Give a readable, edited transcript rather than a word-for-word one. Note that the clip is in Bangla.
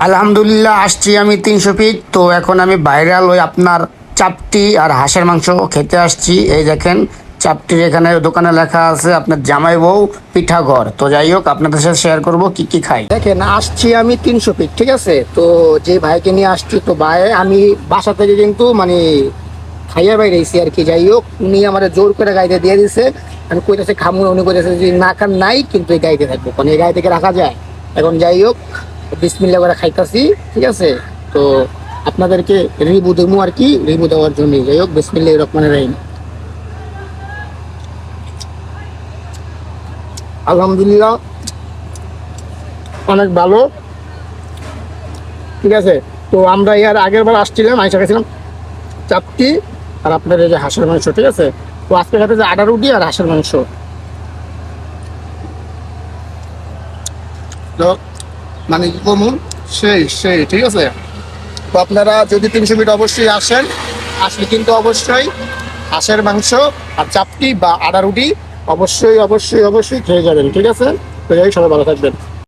আলহামদুলিল্লাহ আসছি আমি 300 ফিট। তো এখন আমি ভাইরাল ওই আপনার চাপটি আর হাঁসের মাংস খেতে আসছি। এই দেখেন চাপটির এখানে দোকানে লেখা আছে আপনার জামাই বউ পিঠাঘর। তো যাই হোক আপনাদের সাথে শেয়ার করব কি কি খাই। দেখেন আসছি আমি 300 ফিট, ঠিক আছে। তো যে ভাইকে নিয়ে আসছি, তো ভাই আমি বাসা থেকে কিন্তু মানে খাইয়া বাইরেছি আর কি। যাই হোক উনি আমার জোর করে গাড়িতে দিয়ে দিছে। আমি কইতেছে খামু, উনি কইতেছে যে না খান নাই কিন্তু এই গাড়িতে থাকবো, মানে এই গাড়ি থেকে রাখা যায়। এখন যাই হোক বিসমিল্লাহ করে খাইতাছি, ঠিক আছে। তো আপনাদেরকে রিভিউ দেবো আর কি, রিভিউ দেওয়ার জন্য। যাই হোক বিসমিল্লাহির রহমানির রহিম। আলহামদুলিল্লাহ অনেক ভালো, ঠিক আছে। তো আমরা এর আগের বার আসছিলাম, আইসা গেছিলাম চাপটি আর আপনার এই যে হাঁসের মাংস, ঠিক আছে। তো আজকে খাতে যে আটা রুটি আর হাঁসের মাংস, তো মানে কি কমন সেই সেই, ঠিক আছে। তো আপনারা যদি 300 ফিট অবশ্যই আসেন, আসলে কিন্তু অবশ্যই হাঁসের মাংস আর চাপটি বা আটা রুটি অবশ্যই অবশ্যই অবশ্যই খেয়ে যাবেন, ঠিক আছে। তো এই সবাই ভালো থাকবেন।